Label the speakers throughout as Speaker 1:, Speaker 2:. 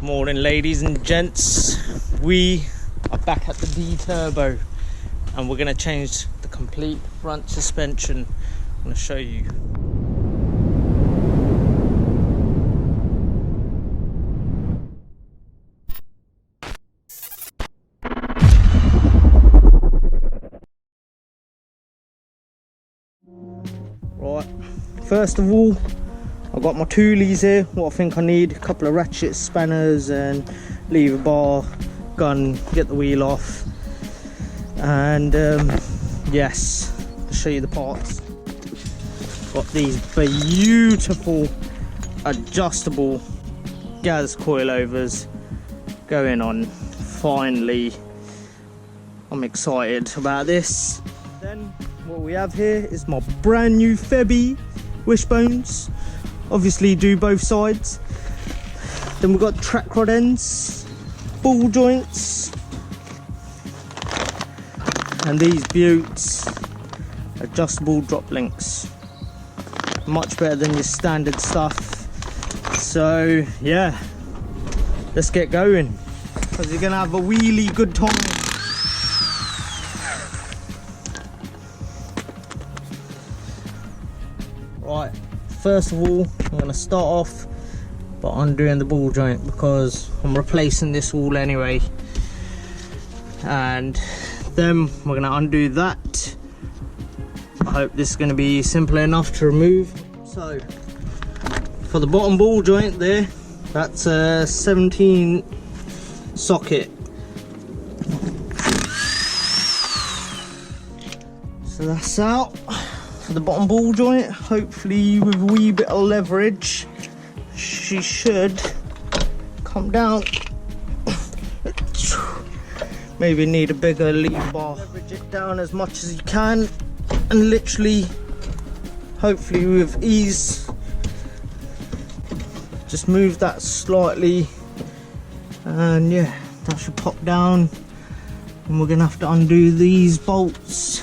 Speaker 1: Morning, ladies and gents. We are back at the D Turbo and we're going to change the complete front suspension. I'm going to show you. Right, first of all, I've got my toolies here. What I think I need: a couple of ratchets, spanners, and lever bar, gun, get the wheel off, and yes, I'll show you the parts. Got these beautiful adjustable GAZ coilovers going on. Finally, I'm excited about this. Then what we have here is my brand new Febby wishbones. Obviously do both sides. Then we've got track rod ends, ball joints, and these buttes, adjustable drop links. Much better than your standard stuff. So yeah, let's get going, because you're gonna have a really good time. Right, first of all, I'm going to start off by undoing the ball joint, because I'm replacing this all anyway, and then we're going to undo that. I hope this is going to be simple enough to remove. So for the bottom ball joint there, that's a 17 socket, so that's out for the bottom ball joint. Hopefully with a wee bit of leverage she should come down. Maybe need a bigger lever bar. Leverage it down as much as you can, and literally, hopefully with ease, just move that slightly, and yeah, that should pop down. And we're gonna have to undo these bolts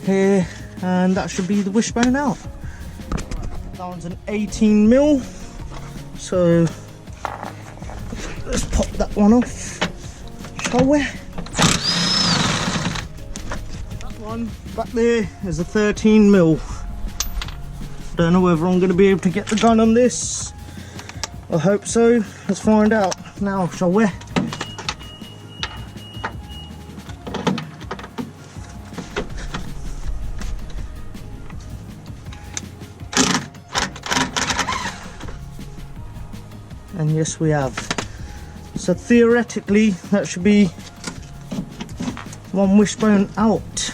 Speaker 1: here, and that should be the wishbone out. That one's an 18mm, so let's pop that one off, shall we? That one back there is a 13mm. Don't know whether I'm going to be able to get the gun on this. I hope so. Let's find out now, shall we? And yes, we have. So theoretically that should be one wishbone out.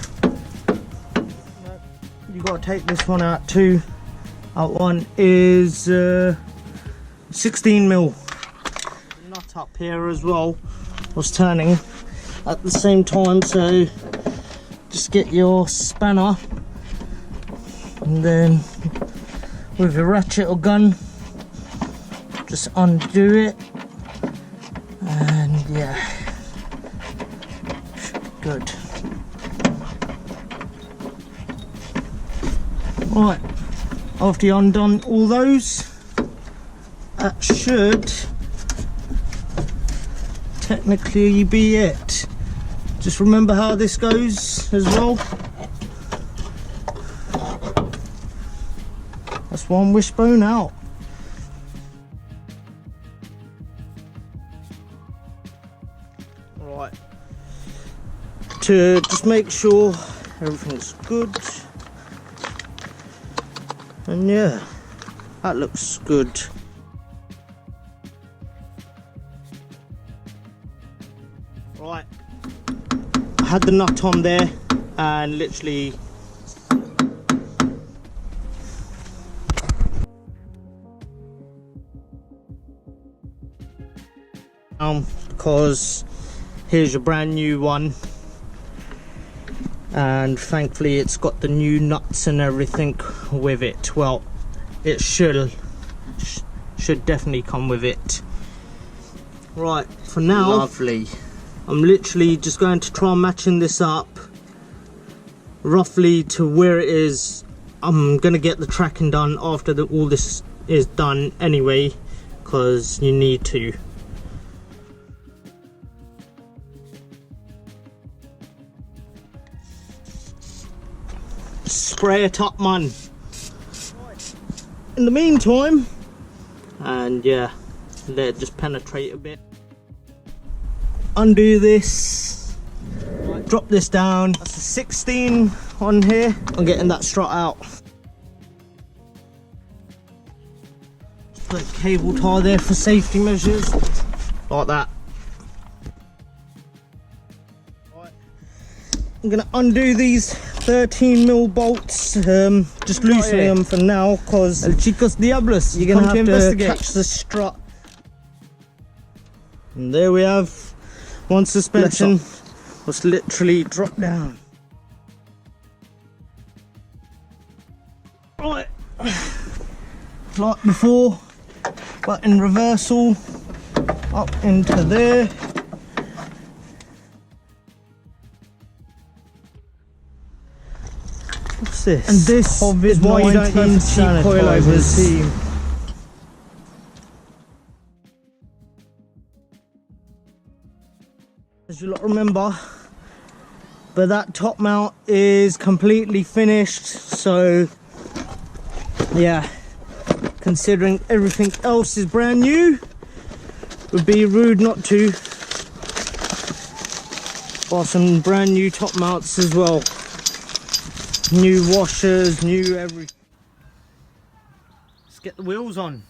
Speaker 1: You got to take this one out too. That one is 16mm. The nut up here as well was turning at the same time, so just get your spanner and then with a ratchet or gun just undo it, and yeah, good. Right, after you undone all those, that should technically be it. Just remember how this goes as well. That's one wishbone out. Right, to just make sure everything's good, and yeah, that looks good. Right, I had the nut on there and literally because here's your brand new one, and thankfully it's got the new nuts and everything with it. Well, it should definitely come with it. Right, for now, lovely, I'm literally just going to try matching this up roughly to where it is. I'm gonna get the tracking done after all this is done anyway, because you need to. Spray it up, man. In the meantime, and yeah, let it just penetrate a bit. Undo this, drop this down. That's a 16 on here. I'm getting that strut out. Put a cable tie there for safety measures, like that. Right. I'm gonna undo these 13mm bolts, just loosening them for now, because El Chicos Diablos, you're gonna have to catch the strut. And there we have one suspension was literally dropped down. Right, like before, but in reversal, up into there. What's this? And this is why you don't need cheap coilovers. As you lot remember, but that top mount is completely finished, so yeah, considering everything else is brand new, would be rude not to buy some brand new top mounts as well. New washers, new everything. Let's get the wheels on.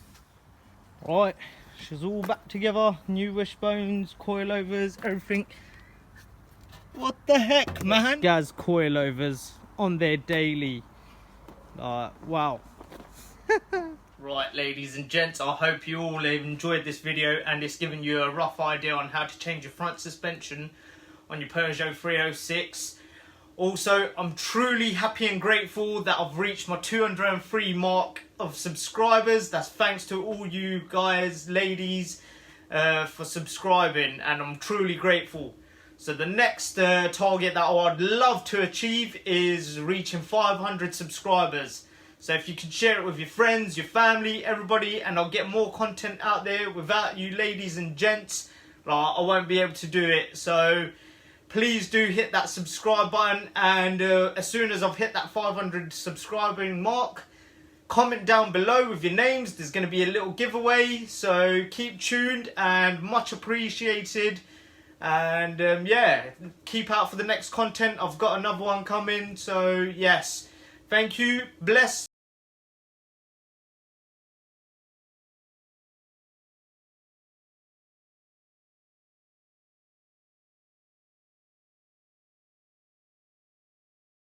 Speaker 1: Right, she's all back together. New wishbones, coilovers, everything. What the heck, man? GAZ coilovers on there daily. Wow. Right, ladies and gents, I hope you all have enjoyed this video and it's given you a rough idea on how to change your front suspension on your Peugeot 306. Also, I'm truly happy and grateful that I've reached my 203 mark of subscribers. That's thanks to all you guys, ladies, for subscribing, and I'm truly grateful. So the next target that I'd love to achieve is reaching 500 subscribers. So if you can share it with your friends, your family, everybody, and I'll get more content out there. Without you ladies and gents, I won't be able to do it. So please do hit that subscribe button, and as soon as I've hit that 500 subscribing mark, comment down below with your names. There's going to be a little giveaway, so keep tuned and much appreciated. And yeah, keep out for the next content. I've got another one coming, so yes, thank you, bless.